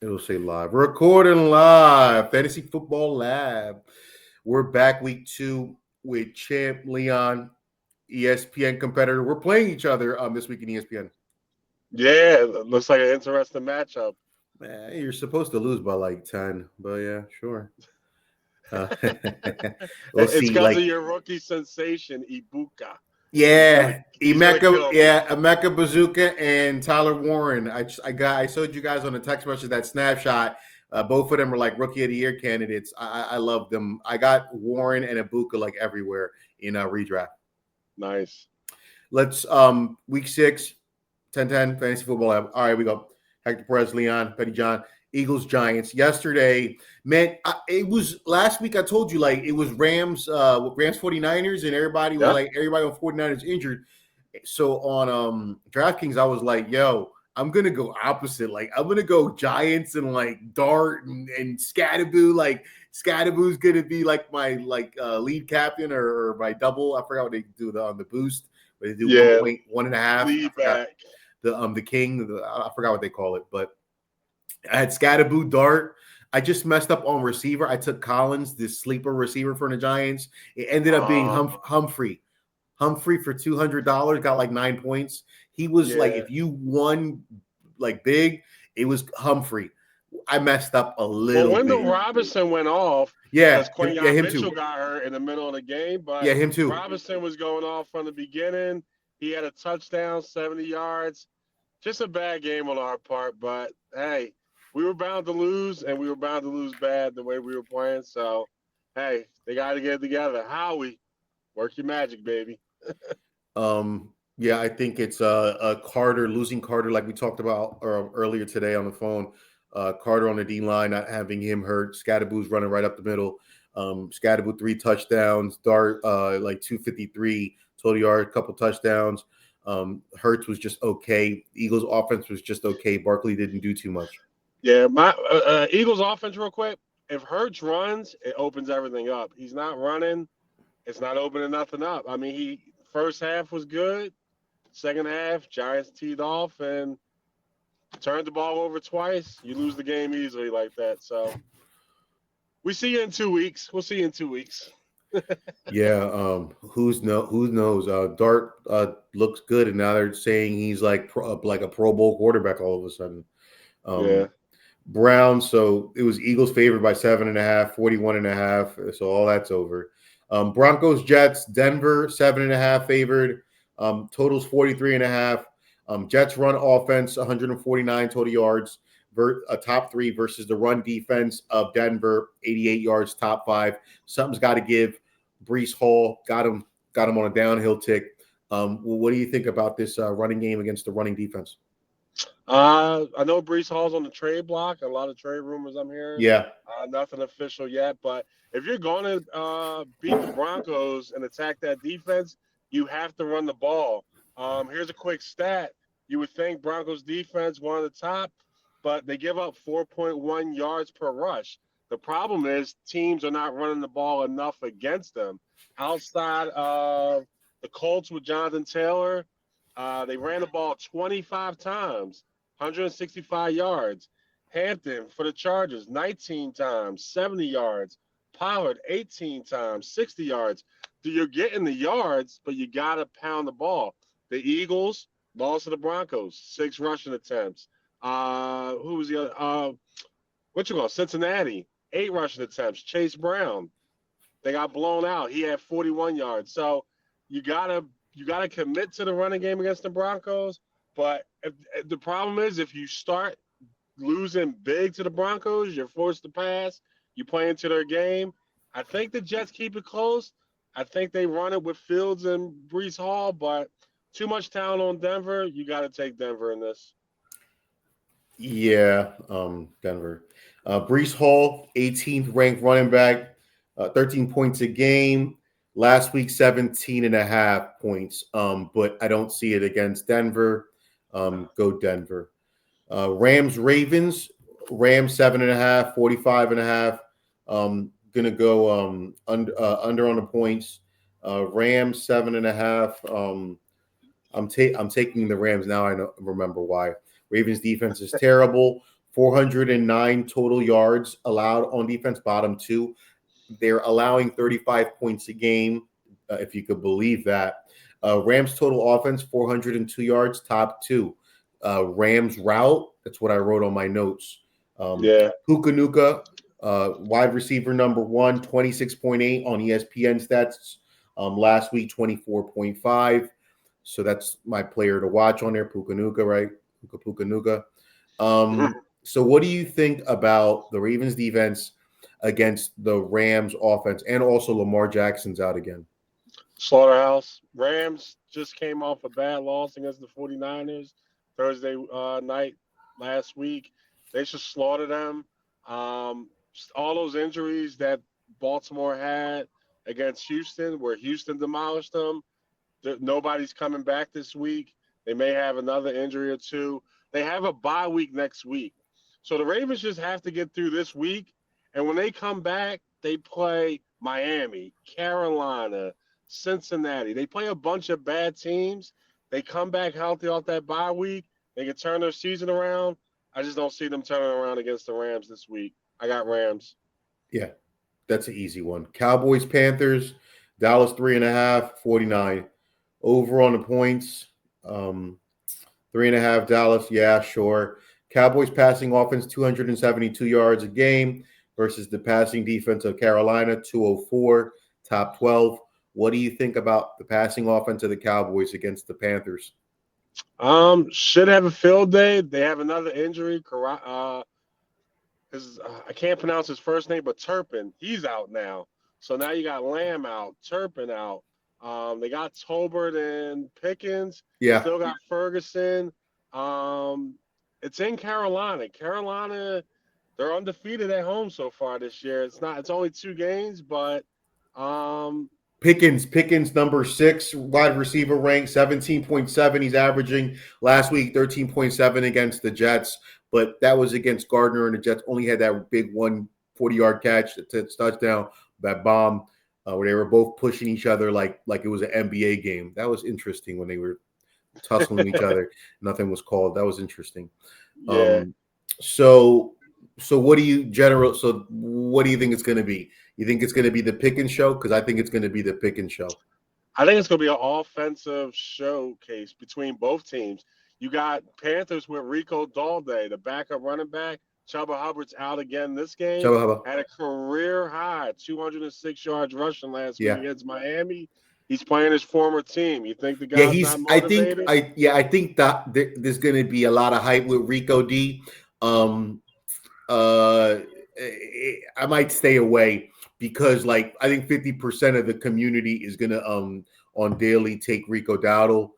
It'll say live. Recording live. Fantasy Football Lab. We're back week 2 with Champ Leon, ESPN competitor. We're playing each other this week in ESPN. Yeah, it looks like an interesting matchup. Man, you're supposed to lose by like 10, but yeah, sure. Uh, we'll It's see. because of Like, your rookie sensation, Ibuka. yeah, He's gonna kill me. Emeka Bazooka and Tyler Warren. I showed you guys on the text message that snapshot. Both of them are like rookie of the year candidates. I love them. I got Warren and Ibuka like everywhere in redraft. Nice. Let's week 6, 10-10 fantasy football lab. All right, we go. Hector Perez, Leon, Petty John, Eagles, Giants. Yesterday, man, it was last week. I told you like it was Rams 49ers, and everybody was Yep. like everybody on 49ers injured. So on DraftKings, I was like, yo, I'm gonna go opposite. Like I'm gonna go Giants and like Dart and Scatterboo. Like Scatterboo's gonna be like my lead captain or my double. I forgot what they do on the boost. But they do Yeah. 1.1.5. I Lead forgot back. the king. I forgot what they call it, but I had Scatterboo, Dart. I just messed up on receiver. I took Collins, this sleeper receiver for the Giants. It ended up being Uh, Humphrey. Humphrey for $200 got like 9 points. He was like, yeah. if you won like big, it was Humphrey. I messed up a Well, little Wendell bit. Robinson went off because Yeah, Quinion him Mitchell too. got hurt in the middle of the game, but Yeah, him too. Robinson was going off from the beginning. He had a touchdown, 70 yards. Just a bad game on our part, but hey, we were bound to lose, and we were bound to lose bad the way we were playing. So, hey, they got to get it together. Howie, work your magic, baby. Yeah, I think it's Carter losing Carter, like we talked about earlier today on the phone. Carter on the D line, not having him hurt. Scatterboo's running right up the middle. Scatterboo 3 touchdowns. Dart like 253 total yards, couple touchdowns. Hurts was just okay. Eagles offense was just okay. Barkley didn't do too much. Yeah, my Eagles offense, real quick. If Hurts runs, it opens everything up. He's not running, it's not opening nothing up. I mean, he first half was good. Second half, Giants teed off and turned the ball over twice. You lose the game easily like that. So we see you in 2 weeks. We'll see you in 2 weeks. Yeah, who knows? Dart looks good, and now they're saying he's like a Pro Bowl quarterback all of a sudden. Yeah. Um, Brown, so it was Eagles favored by 7.5, 41.5. So all that's over. Broncos, Jets, Denver, 7.5 favored. Totals 43.5. Jets run offense, 149 total yards, a top 3 versus the run defense of Denver, 88 yards, top 5. Something's got to give. Brees Hall got him on a downhill tick. What do you think about this running game against the running defense? I know Brees Hall's on the trade block. A lot of trade rumors I'm hearing. Yeah. Nothing official yet, but if you're going to beat the Broncos and attack that defense, you have to run the ball. Here's a quick stat. You would think Broncos defense one of the top, but they give up 4.1 yards per rush. The problem is teams are not running the ball enough against them. Outside of the Colts with Jonathan Taylor, they ran the ball 25 times, 165 yards. Hampton for the Chargers, 19 times, 70 yards. Pollard, 18 times, 60 yards. You're getting the yards, but you got to pound the ball. The Eagles lost to the Broncos, 6 rushing attempts. Who was the other? Cincinnati, 8 rushing attempts. Chase Brown, they got blown out. He had 41 yards. So you gotta commit to the running game against the Broncos. But if the problem is if you start losing big to the Broncos, you're forced to pass. You play into their game. I think the Jets keep it close. I think they run it with Fields and Brees Hall, but too much talent on Denver. You got to take Denver in this. Yeah, Denver. Brees Hall, 18th ranked running back, 13 points a game. Last week, 17.5 points. But I don't see it against Denver. Go Denver. Rams, Ravens. Rams, 7.5, 45.5. Gonna go under on the points. Rams, 7.5. I'm taking the Rams now. Remember why. Ravens defense is terrible. 409 total yards allowed on defense, bottom two. They're allowing 35 points a game, if you could believe that. Rams total offense, 402 yards, top two. Rams route, that's what I wrote on my notes. Yeah. Puka Nuka, wide receiver number one, 26.8 on ESPN stats. Last week, 24.5. So that's my player to watch on there, Puka Nuka, right? Puka Nuka. So what do you think about the Ravens defense against the Rams offense, and also Lamar Jackson's out again? Slaughterhouse. Rams just came off a bad loss against the 49ers Thursday night last week. They should slaughter them. All those injuries that Baltimore had against Houston, where Houston demolished them, nobody's coming back this week. They may have another injury or two. They have a bye week next week. So the Ravens just have to get through this week. And when they come back, they play Miami, Carolina, Cincinnati. They play a bunch of bad teams. They come back healthy off that bye week. They can turn their season around. I just don't see them turning around against the Rams this week. I got Rams. Yeah, that's an easy one. Cowboys, Panthers, Dallas 3.5, 49. Over on the points, 3.5 Dallas. Yeah, sure. Cowboys passing offense, 272 yards a game versus the passing defense of Carolina, 204, top 12. What do you think about the passing offense of the Cowboys against the Panthers? Should have a field day. They have another injury. I can't pronounce his first name, but Turpin, he's out now. So now you got Lamb out, Turpin out. They got Tolbert and Pickens. Yeah. Still got Ferguson. It's in Carolina. Carolina, they're undefeated at home so far this year. It's only 2 games, but Pickens, number 6, wide receiver rank, 17.7. He's averaging last week 13.7 against the Jets, but that was against Gardner, and the Jets only had that big 140-yard catch, touchdown, that bomb, where they were both pushing each other like it was an NBA game. That was interesting when they were tussling each other. Nothing was called. That was interesting. yeah. So what do you what do you think it's going to be? You think it's going to be the Pickens show? Because I think it's going to be the Pickens show. I think it's going to be an offensive showcase between both teams. You got Panthers with Rico Dalday, the backup running back. Chuba Hubbard's out again this game. Had a career high, 206 yards rushing last week against Miami. He's playing his former team. You think the guy's not motivated? I think that there's going to be a lot of hype with Rico D. I might stay away because, I think 50% of the community is going to on daily take Rico Dowdle.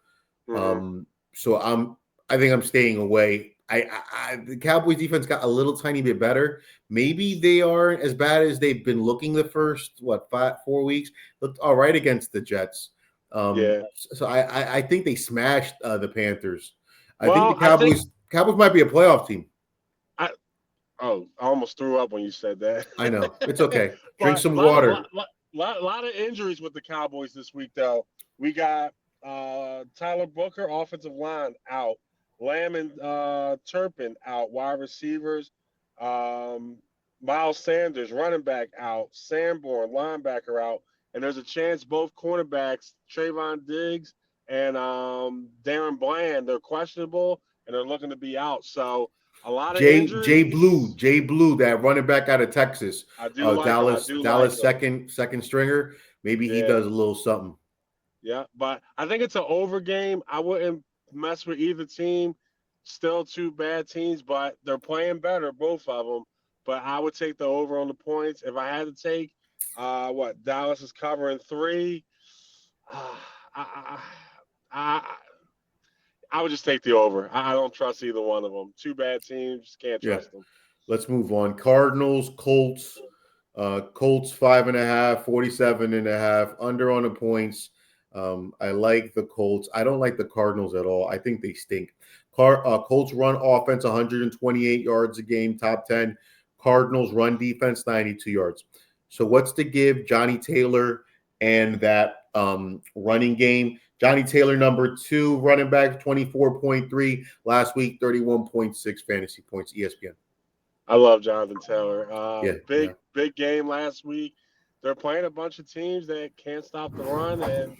So I think I'm staying away. The Cowboys defense got a little tiny bit better. Maybe they aren't as bad as they've been looking the first 4 weeks. Looked all right against the Jets. So I think they smashed the Panthers. I think the Cowboys might be a playoff team. I almost threw up when you said that. I know. It's okay. Drink some water. Lot of injuries with the Cowboys this week, though. We got Tyler Booker, offensive line, out. Lamb and Turpin out. Wide receivers. Miles Sanders, running back, out. Sanborn, linebacker, out. And there's a chance both cornerbacks, Trayvon Diggs and Darren Bland, they're questionable, and they're looking to be out. So a lot of injuries. Jay Blue, that running back out of Texas. I do like Dallas, him. Dallas second stringer. Maybe he does a little something. Yeah, but I think it's an over game. I wouldn't mess with either team. Still 2 bad teams, but they're playing better, both of them. But I would take the over on the points. If I had to take, Dallas is covering 3. I would just take the over. I don't trust either one of them. 2 bad teams, can't trust them. Let's move on. Cardinals, Colts. Colts 5.5, 47.5. Under on the points. I like the Colts. I don't like the Cardinals at all. I think they stink. Colts run offense 128 yards a game, top 10. Cardinals run defense 92 yards. So what's to give Johnny Taylor and that running game? Johnny Taylor, number 2 running back, 24.3 last week, 31.6 fantasy points, ESPN. I love Jonathan Taylor. Yeah, yeah. Big game last week. They're playing a bunch of teams that can't stop the run, and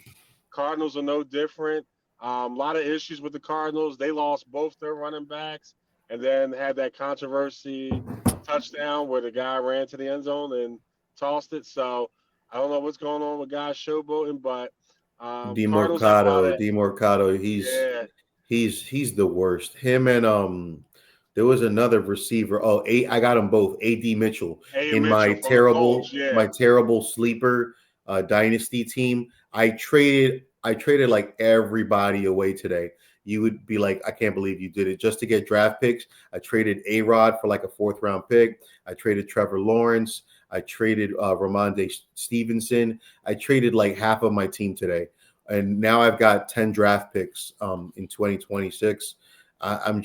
Cardinals are no different. A lot of issues with the Cardinals. They lost both their running backs, and then had that controversy touchdown where the guy ran to the end zone and tossed it. So I don't know what's going on with guys showboating, but Cardinals have a lot of DeMarcado, yeah. he's the worst. Him and there was another receiver. Oh, I got them both. AD Mitchell A. in Mitchell from the Colts. Yeah, my terrible sleeper dynasty team. I traded like everybody away today. You would be like, I can't believe you did it just to get draft picks. I traded A-Rod for like a fourth round pick. I traded Trevor Lawrence. I traded Ramondre Stevenson. I traded like half of my team today, and now I've got 10 draft picks in 2026. I'm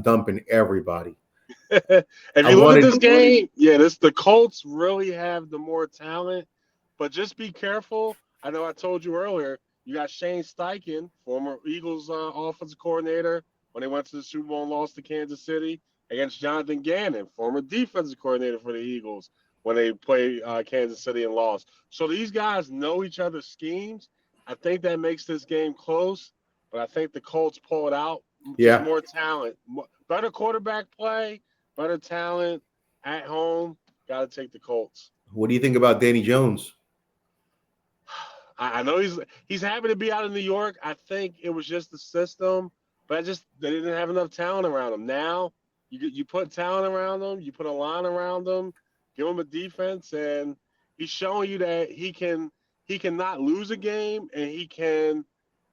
dumping everybody. if I you look at wanted this game, yeah, this the Colts really have the more talent, but just be careful. I know I told you earlier. You got Shane Steichen, former Eagles offensive coordinator, when they went to the Super Bowl and lost to Kansas City, against Jonathan Gannon, former defensive coordinator for the Eagles, when they played Kansas City and lost. So these guys know each other's schemes. I think that makes this game close, but I think the Colts pull it out. Just yeah. more talent, better quarterback play, better talent at home. Got to take the Colts. What do you think about Danny Jones? I know he's happy to be out in New York. I think it was just the system, but they didn't have enough talent around him. Now you put talent around him, you put a line around him, give him a defense, and he's showing you that he can not lose a game and he can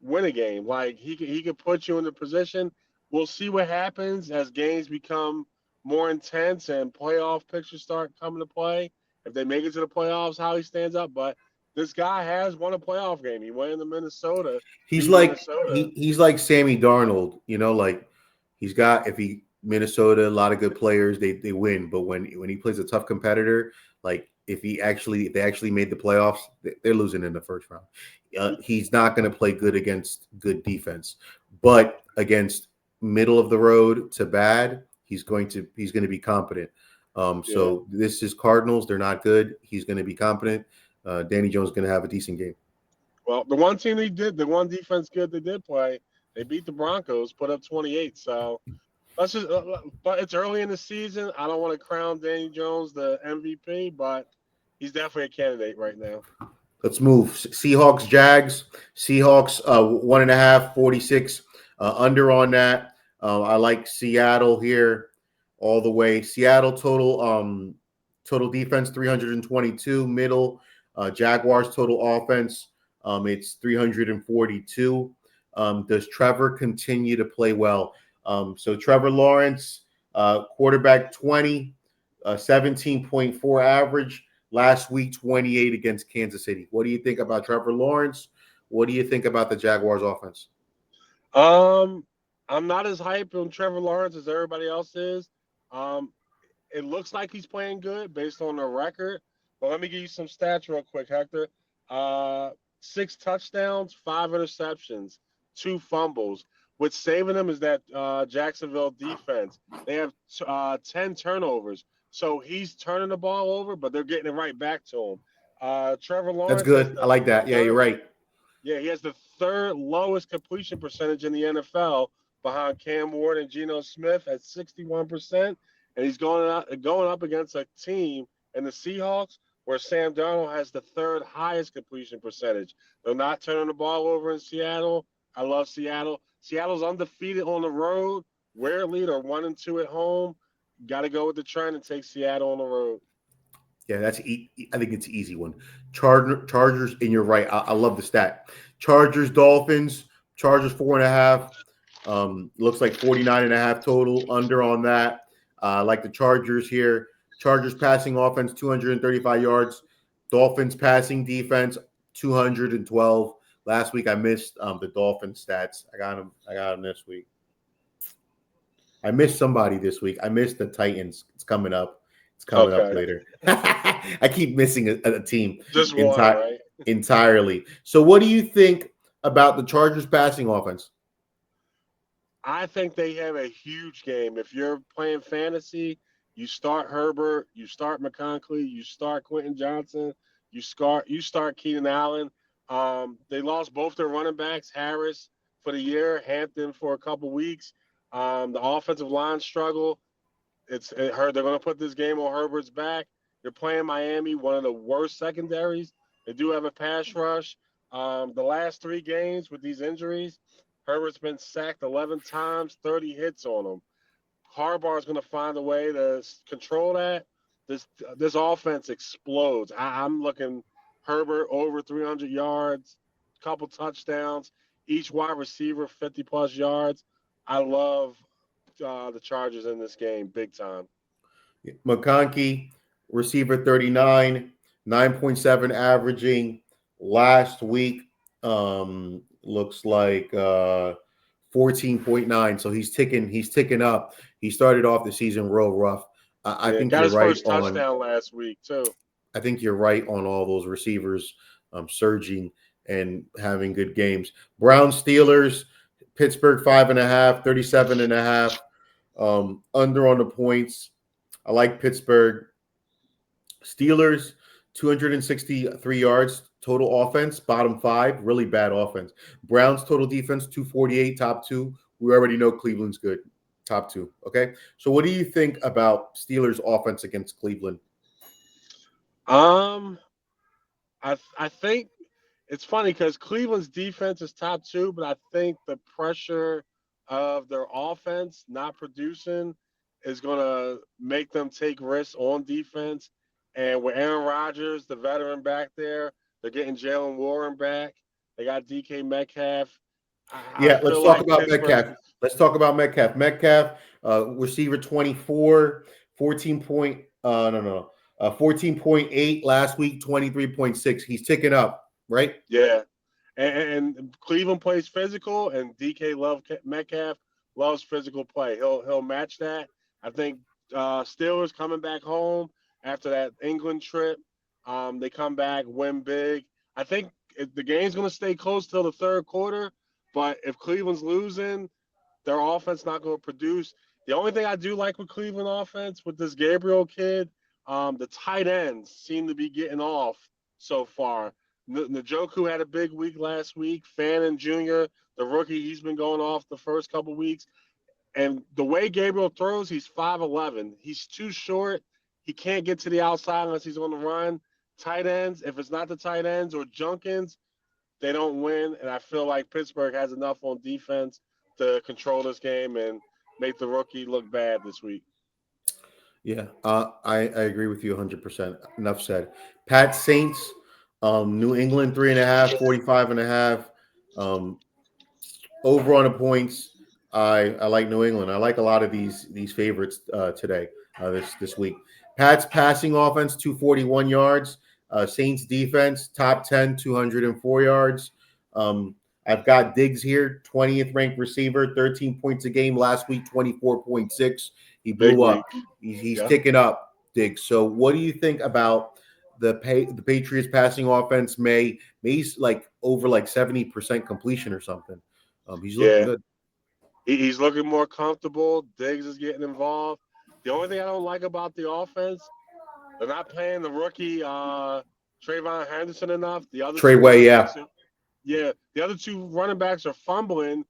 win a game. Like he can put you in the position. We'll see what happens as games become more intense and playoff pictures start coming to play. If they make it to the playoffs, how he stands up, but this guy has won a playoff game. He went into Minnesota, He's beat like Minnesota. he's like Sammy Darnold, like he's got if he Minnesota, a lot of good players, they win. But when he plays a tough competitor, like if they actually made the playoffs, they're losing in the first round. He's not going to play good against good defense, but against middle of the road to bad, he's going to be competent. Yeah. So this is Cardinals. They're not good. He's going to be competent. Danny Jones is going to have a decent game. Well, the one defense good they did play, they beat the Broncos, put up 28. So but it's early in the season. I don't want to crown Danny Jones the MVP, but he's definitely a candidate right now. Let's move. Seahawks, Jags. Seahawks, 1.5, 46 under on that. I like Seattle here all the way. Seattle total defense 322, middle. Jaguars total offense, it's 342. Does Trevor continue to play well? So Trevor Lawrence, quarterback 20, 17.4 average. Last week, 28 against Kansas City. What do you think about Trevor Lawrence? What do you think about the Jaguars offense? I'm not as hyped on Trevor Lawrence as everybody else is. Um, it looks like he's playing good based on the record. But let me give you some stats real quick, Hector. 6 touchdowns, 5 interceptions, 2 fumbles. What's saving them is that Jacksonville defense. They have 10 turnovers. So he's turning the ball over, but they're getting it right back to him. Trevor That's Lawrence has good. I the like that. Yeah, you're third. right. Yeah, he has the third lowest completion percentage in the NFL behind Cam Ward and Geno Smith at 61%. And he's going up against a team in the Seahawks where Sam Darnold has the third highest completion percentage. They're not turning the ball over in Seattle. I love Seattle. Seattle's undefeated on the road. Rarely they're 1-2 at home. Got to go with the trend and take Seattle on the road. Yeah, I think it's an easy one. Chargers, and you're right. I love the stat. Chargers, Dolphins. Chargers 4.5. Looks like 49.5 total. Under on that. Like the Chargers here. Chargers passing offense 235 yards. Dolphins passing defense 212. Last week I missed the Dolphins stats. I got them. This week. I missed somebody this week. I missed the Titans. It's coming up. It's coming up Okay. later. I keep missing a team Just one, right? entirely. So what do you think about the Chargers passing offense? I think they have a huge game. If you're playing fantasy, you start Herbert, you start McConkey, you start Quentin Johnson, you start Keenan Allen. They lost both their running backs, Harris for the year, Hampton for a couple weeks. The offensive line struggle. It heard they're going to put this game on Herbert's back. They're playing Miami, one of the worst secondaries. They do have a pass rush. The last three games with these injuries, Herbert's been sacked 11 times, 30 hits on him. Harbaugh's going to find a way to control that. This offense explodes. I'm looking Herbert over 300 yards, couple touchdowns, each wide receiver 50 plus yards. I love the Chargers in this game big time. McConkey, receiver 39, 9.7 averaging last week. Looks like 14.9. So he's ticking up. He started off the season real rough. I Yeah, think got you're his right first on. touchdown last week too. I think you're right on all those receivers surging and having good games. Browns Steelers, Pittsburgh 5.5, 37.5. Under on the points. I like Pittsburgh. Steelers, 263 yards total offense, bottom five, really bad offense. Browns total defense, 248, top two. We already know Cleveland's good, top two. Okay. So what do you think about Steelers offense against Cleveland? Um, I think it's funny because Cleveland's defense is top two, but I think the pressure of their offense not producing is going to make them take risks on defense. And with Aaron Rodgers, the veteran back there, they're getting Jalen Warren back. They got DK Metcalf. I Yeah, let's feel talk like about Pittsburgh. Metcalf. Let's talk about Metcalf. Metcalf, receiver 24, 14 point, no, no, 14.8 last week, 23.6. He's ticking up, right? Yeah, and Cleveland plays physical, and Metcalf loves physical play. He'll match that. I think Steelers coming back home after that England trip. They come back, win big. I think the game's going to stay close till the third quarter. But if Cleveland's losing, their offense not going to produce. The only thing I do like with Cleveland offense with this Gabriel kid, the tight ends seem to be getting off so far. Njoku had a big week last week. Fannin Jr., the rookie, he's been going off the first couple weeks. And the way Gabriel throws, he's 5'11". He's too short. He can't get to the outside unless he's on the run. Tight ends, if it's not the tight ends or Junkins, they don't win. And I feel like Pittsburgh has enough on defense to control this game and make the rookie look bad this week. Yeah, I agree with you 100%. Enough said. Pat Saints, New England 3.5, 45.5. Over on the points. I like New England. I like a lot of these favorites today, this week. Pat's passing offense 241 yards. Saints defense top 10 204 yards. I've got Diggs here, 20th ranked receiver, 13 points a game last week, 24.6. He Big blew week. up. He's Yeah. ticking up, Diggs. So what do you think about the Patriots passing offense? May's like over like 70% completion or something. He's looking Yeah. good. He's looking more comfortable. Diggs is getting involved. The only thing I don't like about the offense, they're not playing the rookie Trayvon Henderson enough. The other two Treyway, running yeah. backs are, yeah, the other two running backs are fumbling,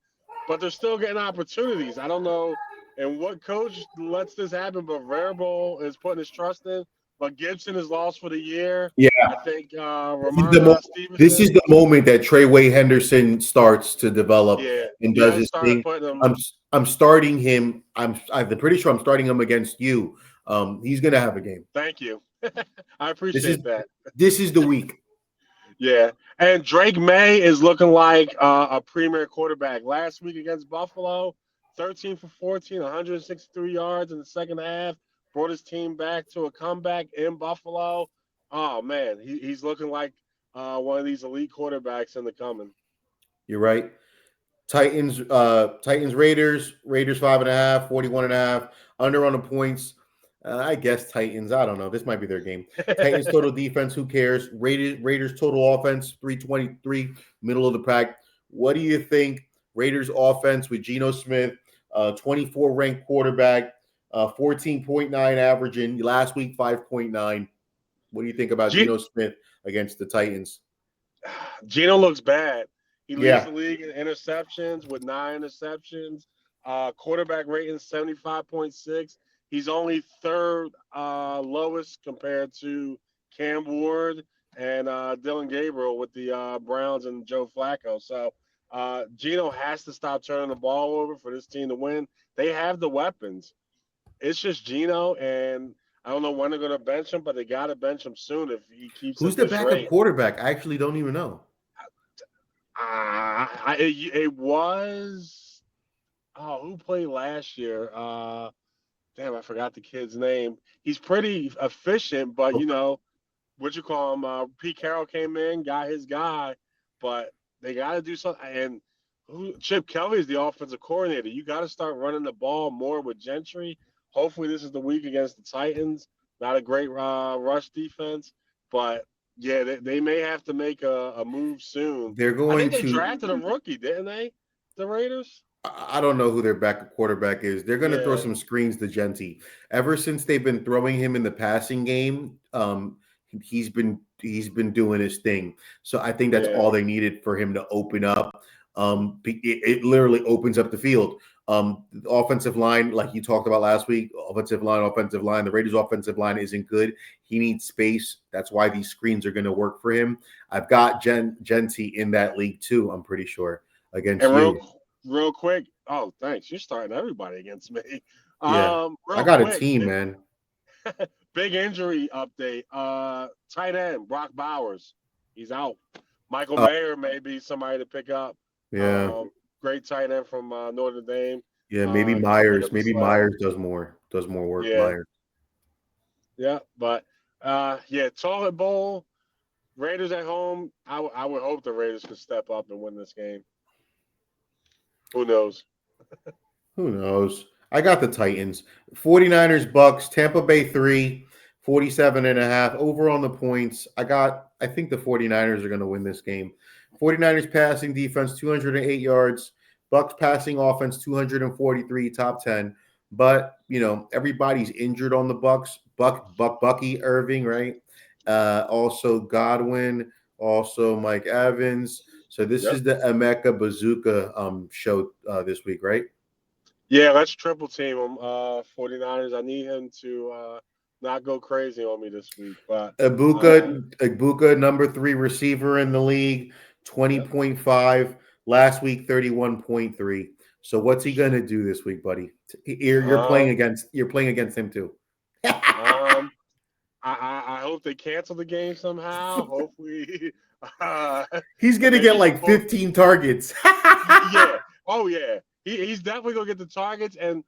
but they're still getting opportunities. I don't know and what coach lets this happen, but Variable is putting his trust in. But Gibson is lost for the year. Yeah. I think This is the Ramondre this is Stevenson, the moment that Treyway Henderson starts to develop yeah, and you got does to his start thing. putting him. I'm starting him. I'm pretty sure I'm starting him against you. He's gonna have a game. Thank you. I This is appreciate that. this is the week. Yeah, and Drake May is looking like a premier quarterback. Last week against Buffalo, 13 for 14, 163 yards in the second half. Brought his team back to a comeback in Buffalo. Oh man, he's looking like one of these elite quarterbacks in the coming. You're right. Titans, Raiders 5.5, 41.5. Under on the points. I guess Titans. I don't know. This might be their game. Titans total defense. Who cares? Raiders total offense 323, middle of the pack. What do you think? Raiders offense with Geno Smith, 24 ranked quarterback, 14.9 averaging last week, 5.9. What do you think about G- Geno Smith against the Titans? Gino looks bad. He leads Yeah. the league in interceptions with 9 interceptions. Quarterback rating 75.6. He's only third lowest compared to Cam Ward and Dylan Gabriel with the Browns and Joe Flacco. So Gino has to stop turning the ball over for this team to win. They have the weapons. It's just Gino, and I don't know when they're going to bench him, but they got to bench him soon if he keeps Who's at the this backup rate. quarterback? I actually don't even know. It was who played last year? Damn, I forgot the kid's name. He's pretty efficient, but Okay. what you call him? Pete Carroll came in, got his guy, but they got to do something. And Chip Kelly is the offensive coordinator. You got to start running the ball more with Gentry. Hopefully, this is the week against the Titans. Not a great rush defense, but yeah, they may have to make a move soon. They're I going think they to. drafted a rookie, didn't they? The Raiders. I don't know who their backup quarterback is. They're going to throw Yeah, some screens to Genty. Ever since they've been throwing him in the passing game, he's been doing his thing. So I think that's yeah, all they needed for him to open up. It literally opens up the field. The offensive line, like you talked about last week, offensive line. The Raiders' offensive line isn't good. He needs space. That's why these screens are going to work for him. I've got Genty in that league too. I'm pretty sure against and you. real quick. Oh, thanks. You're starting everybody against me. Yeah, I Real got a quick. team, man. Big injury update. Tight end Brock Bowers, he's out. Michael Oh, Mayer may be somebody to pick up. yeah, Um, Great tight end from Notre Dame. yeah. Maybe Just pick Myers. up the Maybe slack. Myers does more work. Yeah, Myers. yeah. But yeah, toilet bowl. Raiders at home. I would hope the Raiders could step up and win this game. Who knows? Who knows? I got the Titans. 49ers, Bucks, Tampa Bay 3, 47.5. Over on the points. I think the 49ers are going to win this game. 49ers passing defense, 208 yards. Bucks passing offense, 243, top 10. But, everybody's injured on the Bucks. Bucky Irving, right? Also Godwin, also Mike Evans. So this Yep. is the Emeka Bazooka show this week, right? Yeah, let's triple team him. 49ers. I need him to not go crazy on me this week. But Ibuka, number 3 receiver in the league, yep. 20.5. Last week, 31.3. So what's he gonna do this week, buddy? You're playing Um, against him too. um, I hope they cancel the game somehow. Hopefully, uh, He's gonna maybe get he can like pull. 15 targets. Yeah. Oh yeah. He's definitely gonna get the targets. And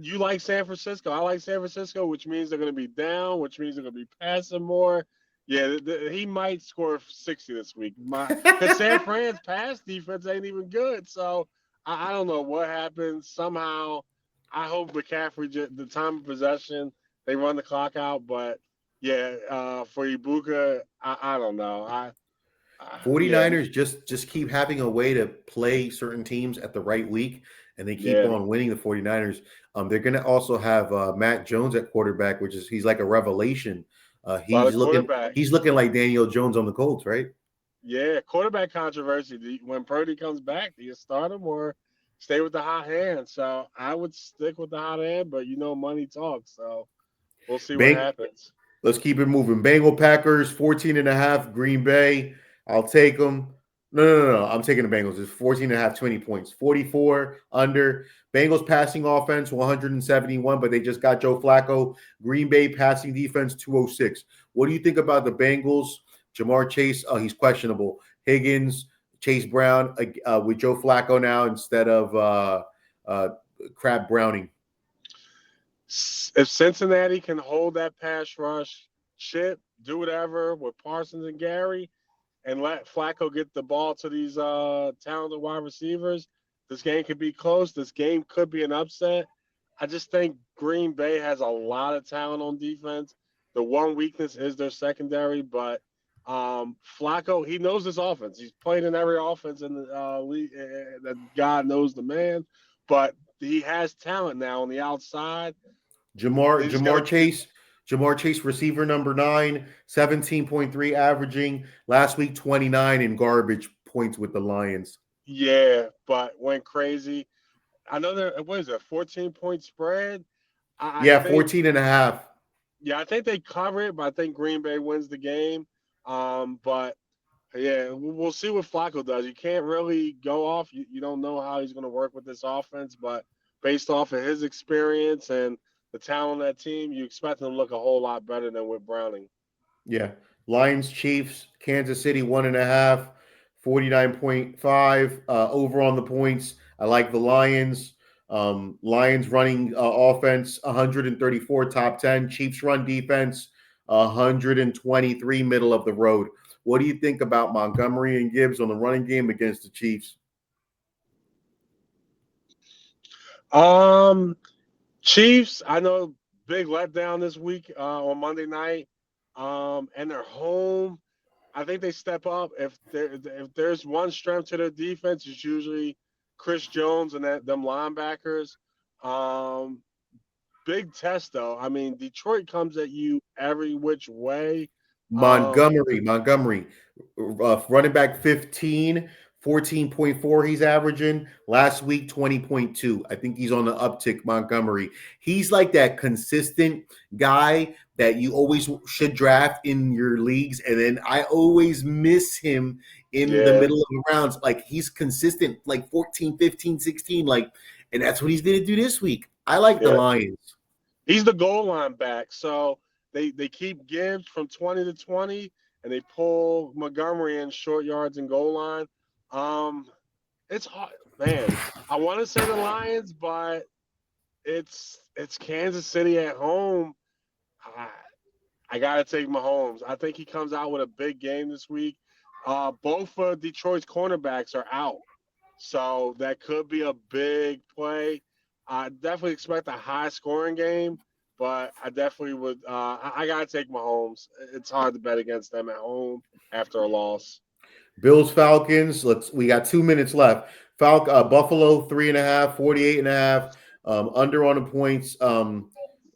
you like San Francisco. I like San Francisco, which means they're gonna be down, which means they're gonna be passing more. Yeah, he might score 60 this week. Because San Fran's pass defense ain't even good. So I don't know what happens. Somehow, I hope McCaffrey the time of possession they run the clock out. But yeah, for Ibuka, I don't know. Yeah, 49ers just keep having a way to play certain teams at the right week, and they keep yeah. on winning. The 49ers. They're going to also have Matt Jones at quarterback, which is he's like a revelation. A lot He's of looking quarterback. he's looking like Daniel Jones on the Colts, right? Yeah, quarterback controversy. When Purdy comes back, do you start him or stay with the hot hand? So I would stick with the hot hand, but money talks. So we'll see what Bank. happens. Let's keep it moving. Bengal Packers 14.5. Green Bay. I'll take them. No. I'm taking the Bengals. It's 14.5, 20 points. 44 under. Bengals passing offense 171, but they just got Joe Flacco. Green Bay passing defense 206. What do you think about the Bengals? Jamar Chase, he's questionable. Higgins, Chase Brown with Joe Flacco now instead of Crab Browning. If Cincinnati can hold that pass rush, chip, do whatever with Parsons and Gary, and let Flacco get the ball to these talented wide receivers, this game could be close. This game could be an upset. I just think Green Bay has a lot of talent on defense. The one weakness is their secondary, but Flacco, he knows this offense. He's played in every offense in the league that God knows the man, but he has talent now on the outside. Jamar He's got Jamar to. Chase, Jamar Chase, receiver number 9, 17.3 averaging. Last week, 29 in garbage points with the Lions. Yeah, but went crazy. I know there. What is it? 14-point spread. I Yeah, think. 14 and a half. Yeah, I think they cover it, but I think Green Bay wins the game. But yeah, we'll see what Flacco does. You can't really go off. You don't know how he's going to work with this offense, but based off of his experience and the talent on that team, you expect him to look a whole lot better than with Browning. Yeah. Lions, Chiefs, Kansas City, 1.5, 49.5 over on the points. I like the Lions. Lions running offense, 134 top 10. Chiefs run defense, 123 middle of the road. What do you think about Montgomery and Gibbs on the running game against the Chiefs? Um, Chiefs, I know big letdown this week on Monday night. And they're home. I think they step up. If there's one strength to their defense, it's usually Chris Jones and them linebackers. Um, Big test though. I mean, Detroit comes at you every which way. Montgomery, running back 15, 14.4 he's averaging. Last week, 20.2. I think he's on the uptick, Montgomery. He's like that consistent guy that you always should draft in your leagues. And then I always miss him in the Yeah, middle of the rounds. Like he's consistent, like 14, 15, 16. Like, and that's what he's going to do this week. I like the yeah. Lions. He's the goal line back. So they keep Gibbs from 20 to 20, and they pull Montgomery in short yards and goal line. Um, it's hard, man. I want to say the Lions, but it's Kansas City at home. I, I gotta take Mahomes. I think he comes out with a big game this week. Both of Detroit's cornerbacks are out, so that could be a big play. I definitely expect a high scoring game, but I definitely would. I gotta take Mahomes. It's hard to bet against them at home after a loss. Bills Falcons. We got 2 minutes left. Buffalo 3.5, 48.5. Under on the points. I'm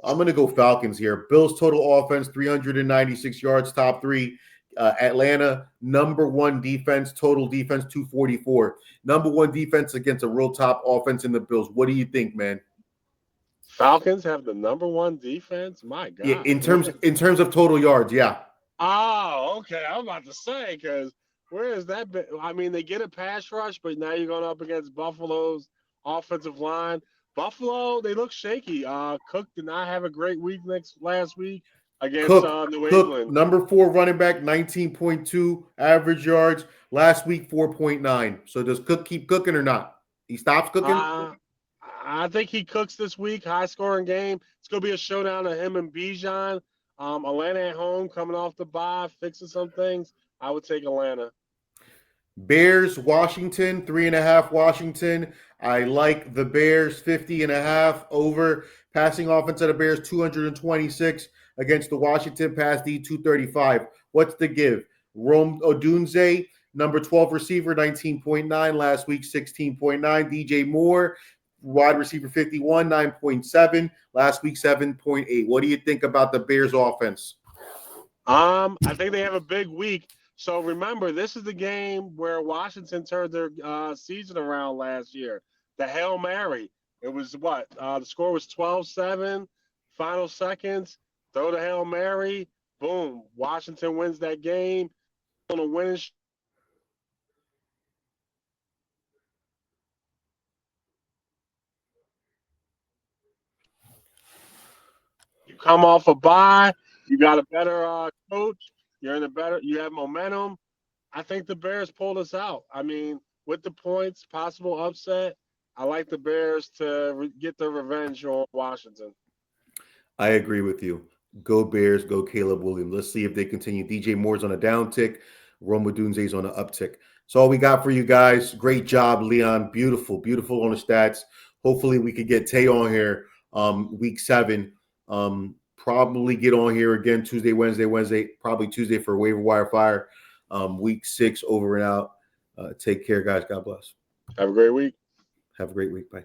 gonna go Falcons here. Bills total offense 396 yards, top three. Atlanta number one defense, total defense 244. Number one defense against a real top offense in the Bills. What do you think, man? Falcons have the number one defense. My Yeah, God, in terms of total yards, yeah. Oh, okay. I was about to say because where is that? I mean, they get a pass rush, but now you're going up against Buffalo's offensive line. Buffalo, they look shaky. Cook did not have a great week last week against New Cook, England. number four running back, 19.2 average yards. Last week, 4.9. So does Cook keep cooking or not? He stops cooking? Uh, I think he cooks this week. High scoring game. It's going to be a showdown of him and Bijan. Atlanta at home, coming off the bye, fixing some things. I would take Atlanta. Bears, Washington, 3.5 Washington. I like the Bears, 50.5 over. Passing offense of the Bears, 226 against the Washington pass D, 235. What's the give? Rome Odunze, number 12 receiver, 19.9. Last week, 16.9. DJ Moore, wide receiver, 51, 9.7. Last week, 7.8. What do you think about the Bears offense? I think they have a big week. So remember, this is the game where Washington turned their season around last year. The Hail Mary. It was what? The score was 12-7, final seconds. Throw the Hail Mary. Boom. Washington wins that game on a winning. You come off a bye. You got a better coach. You're in a better. You have momentum. I think the Bears pulled us out. I mean, with the points, possible upset. I like the Bears to get their revenge on Washington. I agree with you. Go Bears, go Caleb Williams. Let's see if they continue. DJ Moore's on a downtick. Roma Dunze's on an uptick. That's all we got for you guys. Great job, Leon. Beautiful, beautiful on the stats. Hopefully we could get Tay on here week 7. probably get on here again Tuesday, Wednesday, probably Tuesday for waiver wire fire. Week 6 over and out. Take care, guys. God bless. Have a great week. Have a great week. Bye.